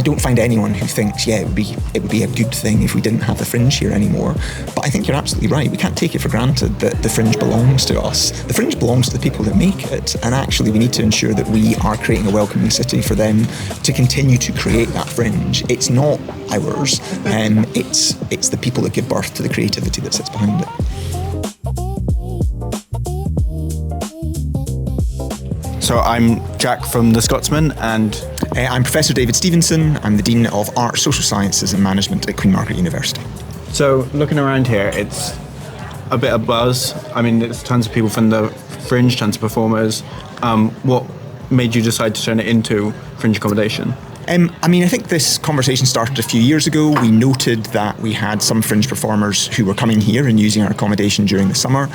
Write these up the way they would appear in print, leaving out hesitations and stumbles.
I don't find anyone who thinks, it would be a good thing if we didn't have the Fringe here anymore. But I think you're absolutely right. We can't take it for granted that the Fringe belongs to us. The Fringe belongs to the people that make it, and actually we need to ensure that we are creating a welcoming city for them to continue to create that Fringe. It's not ours, it's the people that give birth to the creativity that sits behind it. So I'm Jack from the Scotsman, and I'm Professor David Stevenson. I'm the Dean of Arts, Social Sciences and Management at Queen Margaret University. So looking around here, it's a bit of buzz. I mean, there's tons of people from the Fringe, tons of performers. What made you decide to turn it into Fringe accommodation? I think this conversation started a few years ago. We noted that we had some Fringe performers who were coming here and using our accommodation during the summer.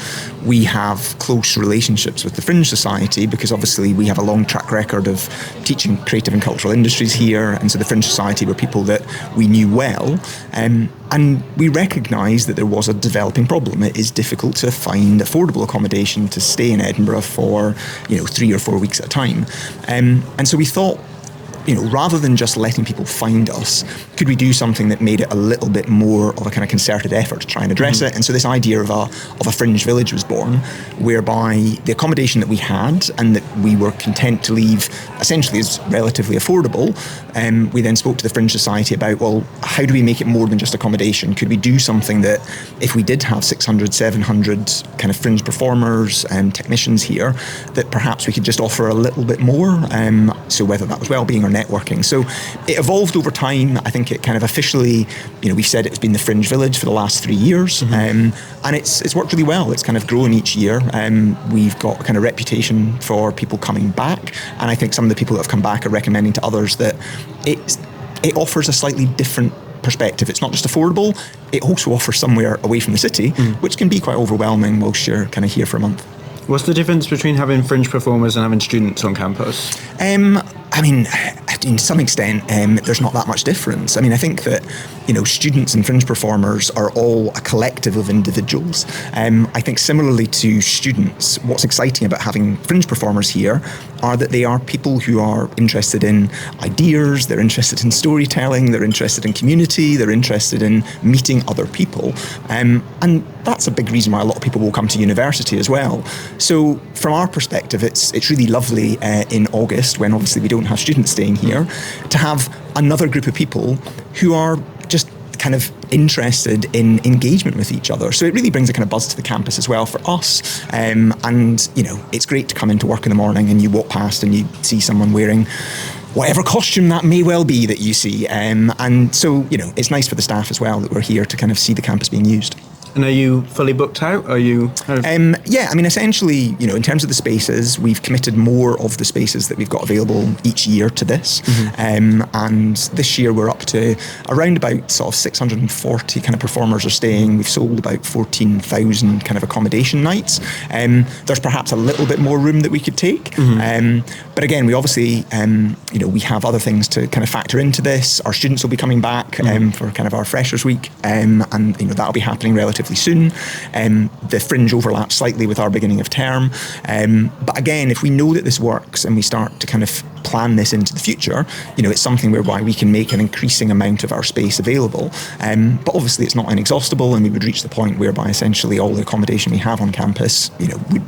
We have close relationships with the Fringe Society because obviously we have a long track record of teaching creative and cultural industries here, and so the Fringe Society were people that we knew well. And we recognised that there was a developing problem. It is difficult to find affordable accommodation to stay in Edinburgh for 3 or 4 weeks at a time. And so we thought, rather than just letting people find us, could we do something that made it a little bit more of a kind of concerted effort to try and address it? And so this idea of a Fringe village was born, whereby the accommodation that we had and that we were content to leave essentially is relatively affordable. We then spoke to the Fringe Society about, well, how do we make it more than just accommodation? Could we do something that if we did have 600, 700 kind of Fringe performers and technicians here, that perhaps we could just offer a little bit more? So whether that was wellbeing or networking. So it evolved over time. I think it kind of officially, we've said it's been the Fringe Village for the last 3 years, and it's worked really well. It's kind of grown each year. We've got a kind of reputation for people coming back, and I think some of the people that have come back are recommending to others that it offers a slightly different perspective. It's not just affordable, it also offers somewhere away from the city, which can be quite overwhelming whilst you're kind of here for a month. What's the difference between having Fringe performers and having students on campus? To some extent, there's not that much difference. I think that, students and Fringe performers are all a collective of individuals. I think similarly to students, what's exciting about having Fringe performers here are that they are people who are interested in ideas, they're interested in storytelling, they're interested in community, they're interested in meeting other people. And that's a big reason why a lot of people will come to university as well. So from our perspective, it's really lovely in August, when obviously we don't have students staying here, to have another group of people who are just kind of interested in engagement with each other. So it really brings a kind of buzz to the campus as well for us. And, it's great to come into work in the morning and you walk past and you see someone wearing whatever costume that may well be that you see. And so, it's nice for the staff as well that we're here to kind of see the campus being used. And are you fully booked out? Are you? Essentially, in terms of the spaces, we've committed more of the spaces that we've got available each year to this. And this year we're up to around about sort of 640 kind of performers are staying. We've sold about 14,000 kind of accommodation nights. There's perhaps a little bit more room that we could take. But again, we obviously, we have other things to kind of factor into this. Our students will be coming back for kind of our Freshers Week, and that'll be happening relatively soon. The Fringe overlaps slightly with our beginning of term. But again, if we know that this works and we start to kind of plan this into the future, it's something whereby we can make an increasing amount of our space available. But obviously it's not inexhaustible, and we would reach the point whereby essentially all the accommodation we have on campus,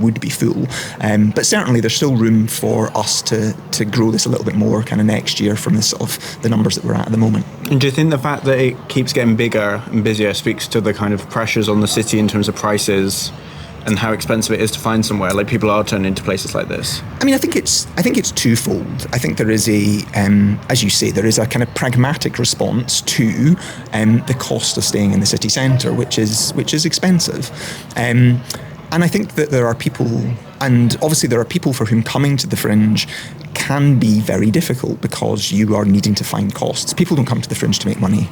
would be full. But certainly there's still room for us to grow this a little bit more kind of next year from the sort of the numbers that we're at the moment. And do you think the fact that it keeps getting bigger and busier speaks to the kind of pressures on the city in terms of prices and how expensive it is to find somewhere? Like, people are turning to places like this. I think it's twofold. I think there is as you say, there is a kind of pragmatic response to the cost of staying in the city centre, which is expensive. And I think that there are people, and obviously there are people for whom coming to the Fringe can be very difficult because you are needing to find costs. People don't come to the Fringe to make money.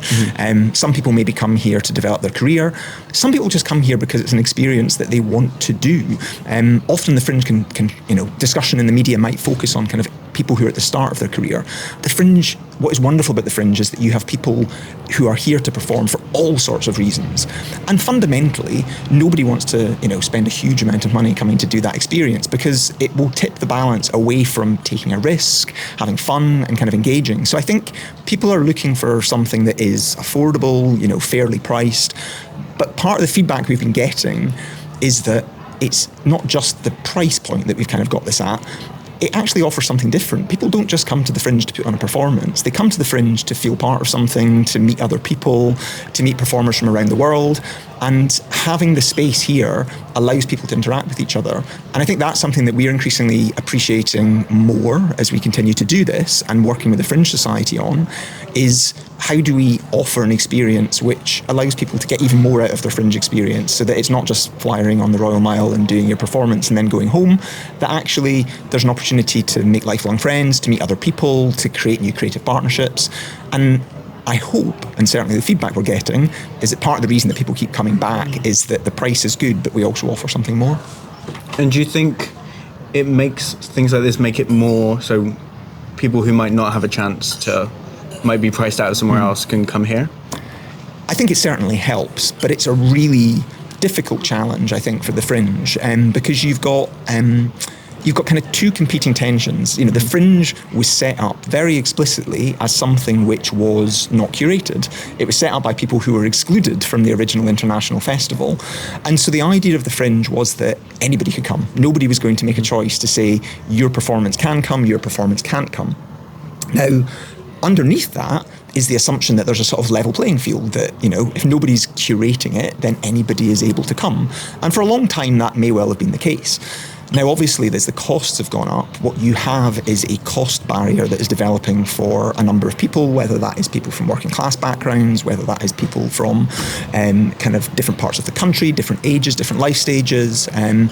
Some people maybe come here to develop their career. Some people just come here because it's an experience that they want to do. Often the Fringe can discussion in the media might focus on kind of people who are at the start of their career. The Fringe what is wonderful about the Fringe is that you have people who are here to perform for all sorts of reasons. And fundamentally, nobody wants to, spend a huge amount of money coming to do that experience, because it will tip the balance away from taking a risk, having fun and kind of engaging. So I think people are looking for something that is affordable, fairly priced. But part of the feedback we've been getting is that it's not just the price point that we've kind of got this at. It actually offers something different. People don't just come to the Fringe to put on a performance. They come to the Fringe to feel part of something, to meet other people, to meet performers from around the world. And having the space here allows people to interact with each other. And I think that's something that we're increasingly appreciating more as we continue to do this and working with the Fringe Society on, is how do we offer an experience which allows people to get even more out of their Fringe experience, so that it's not just flyering on the Royal Mile and doing your performance and then going home, that actually there's an opportunity to make lifelong friends, to meet other people, to create new creative partnerships. And I hope, and certainly the feedback we're getting, is that part of the reason that people keep coming back is that the price is good, but we also offer something more. And do you think it makes things like this make it more so people who might not have a chance to, might be priced out somewhere else, can come here? I think it certainly helps, but it's a really difficult challenge, I think, for the Fringe, because you've got kind of two competing tensions. The Fringe was set up very explicitly as something which was not curated. It was set up by people who were excluded from the original international festival. And so the idea of the Fringe was that anybody could come. Nobody was going to make a choice to say, your performance can come, your performance can't come. Now, underneath that is the assumption that there's a sort of level playing field, that, if nobody's curating it, then anybody is able to come. And for a long time, that may well have been the case. Now, obviously, as the costs have gone up, what you have is a cost barrier that is developing for a number of people, whether that is people from working class backgrounds, whether that is people from kind of different parts of the country, different ages, different life stages, and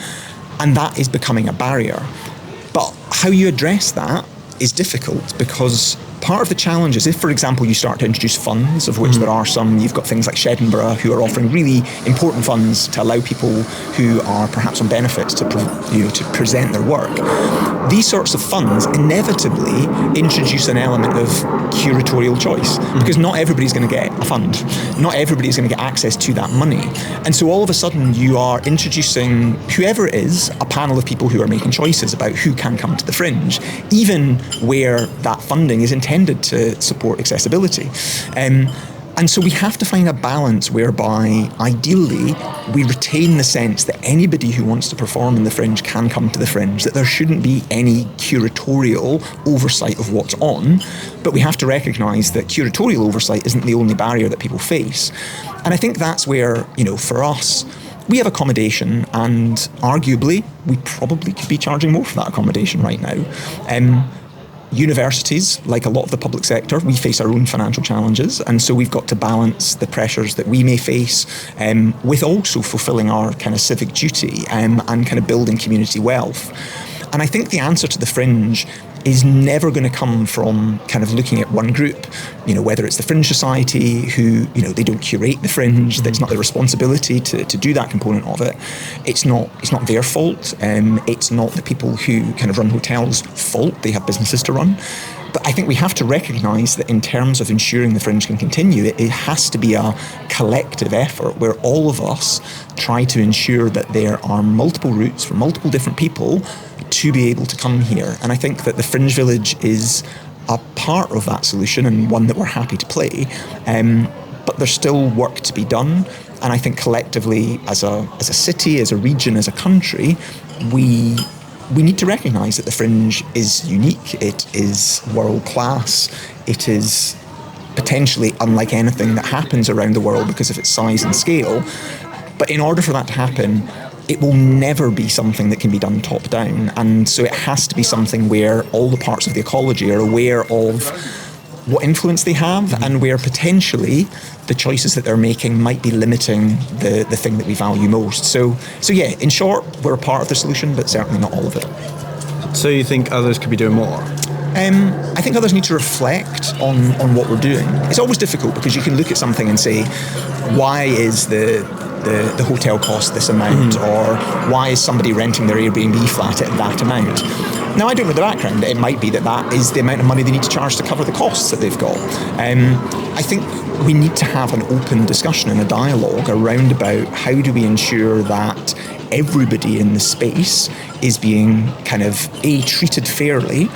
that is becoming a barrier. But how you address that is difficult, because part of the challenge is if, for example, you start to introduce funds, of which there are some. You've got things like Edinburgh, who are offering really important funds to allow people who are perhaps on benefits to present their work. These sorts of funds inevitably introduce an element of curatorial choice, because not everybody's going to get a fund. Not everybody's going to get access to that money. And so all of a sudden you are introducing, whoever it is, a panel of people who are making choices about who can come to the Fringe, even where that funding is intended to support accessibility. And so we have to find a balance whereby, ideally, we retain the sense that anybody who wants to perform in the Fringe can come to the Fringe, that there shouldn't be any curatorial oversight of what's on, but we have to recognise that curatorial oversight isn't the only barrier that people face. And I think that's where, for us, we have accommodation, and arguably, we probably could be charging more for that accommodation right now. Universities, like a lot of the public sector, we face our own financial challenges, and so we've got to balance the pressures that we may face with also fulfilling our kind of civic duty and kind of building community wealth. And I think the answer to the Fringe is never going to come from kind of looking at one group, whether it's the Fringe Society, who, they don't curate the Fringe, that's not their responsibility to do that component of it. It's not their fault. It's not the people who kind of run hotels' fault. They have businesses to run. But I think we have to recognise that in terms of ensuring the Fringe can continue, it has to be a collective effort where all of us try to ensure that there are multiple routes for multiple different people to be able to come here. And I think that the Fringe Village is a part of that solution, and one that we're happy to play. But there's still work to be done. And I think collectively, as a city, as a region, as a country, we need to recognise that the Fringe is unique. It is world class. It is potentially unlike anything that happens around the world because of its size and scale. But in order for that to happen, it will never be something that can be done top down. And so it has to be something where all the parts of the ecology are aware of what influence they have, and where potentially the choices that they're making might be limiting the thing that we value most. So yeah, in short, we're a part of the solution, but certainly not all of it. So you think others could be doing more? I think others need to reflect on what we're doing. It's always difficult, because you can look at something and say, why is the hotel cost this amount, or why is somebody renting their Airbnb flat at that amount? Now, I don't know the background. It might be that is the amount of money they need to charge to cover the costs that they've got. I think we need to have an open discussion and a dialogue around about how do we ensure that everybody in the space is being kind of treated fairly,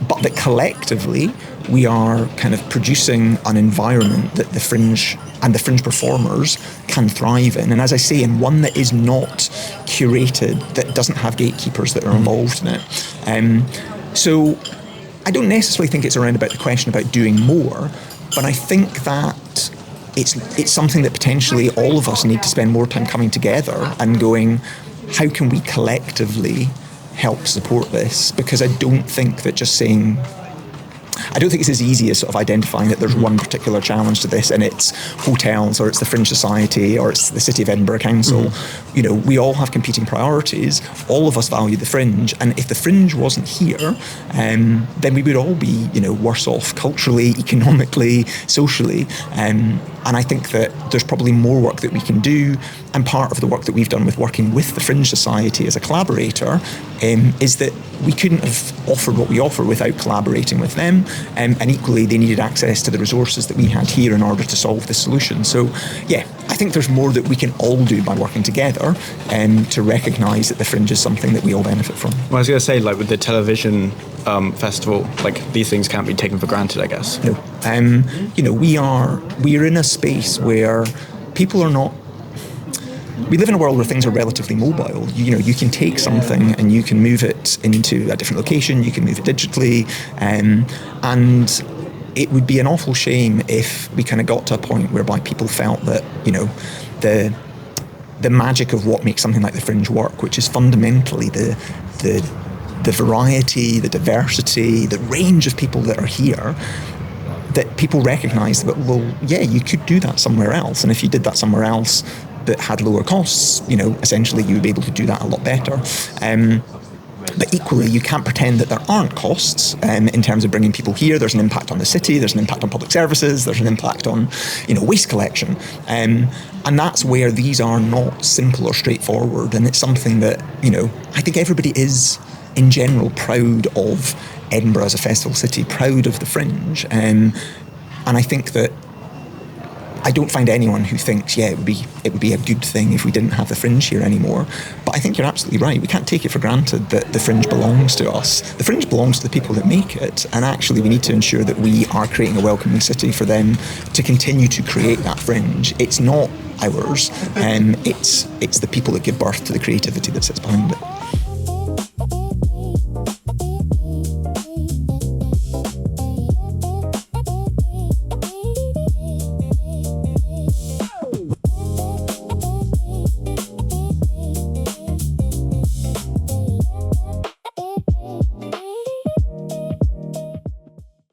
but that collectively we are kind of producing an environment that the fringe and the fringe performers can thrive in. And as I say, in one that is not curated, that doesn't have gatekeepers that are involved in it. So I don't necessarily think it's around about the question about doing more, but I think that it's something that potentially all of us need to spend more time coming together and going, how can we collectively help support this? Because I don't think it's as easy as sort of identifying that there's one particular challenge to this and it's hotels or it's the Fringe Society or it's the City of Edinburgh Council. You know, we all have competing priorities. All of us value the Fringe, and if the Fringe wasn't here, then we would all be, worse off culturally, economically, socially. And I think that there's probably more work that we can do. And part of the work that we've done with working with the Fringe Society as a collaborator is that we couldn't have offered what we offer without collaborating with them. And equally, they needed access to the resources that we had here in order to solve the solution. So, yeah, I think there's more that we can all do by working together to recognise that the Fringe is something that we all benefit from. Well, I was going to say, like with the television festival, like these things can't be taken for granted, I guess. No. We're in a space where people are not. We live in a world where things are relatively mobile. You can take something and you can move it into a different location, you can move it digitally, and it would be an awful shame if we kind of got to a point whereby people felt that, the magic of what makes something like the Fringe work, which is fundamentally the variety, the diversity, the range of people that are here, that people recognise that, well, yeah, you could do that somewhere else. And if you did that somewhere else that had lower costs, essentially you would be able to do that a lot better. But equally, you can't pretend that there aren't costs in terms of bringing people here. There's an impact on the city, there's an impact on public services, there's an impact on, waste collection. And that's where these are not simple or straightforward. And it's something that, I think everybody is, in general, proud of Edinburgh as a festival city, proud of the Fringe. And I think that I don't find anyone who thinks, it would be a good thing if we didn't have the Fringe here anymore. But I think you're absolutely right. We can't take it for granted that the Fringe belongs to us. The Fringe belongs to the people that make it, and actually we need to ensure that we are creating a welcoming city for them to continue to create that Fringe. It's not ours, and it's the people that give birth to the creativity that sits behind it.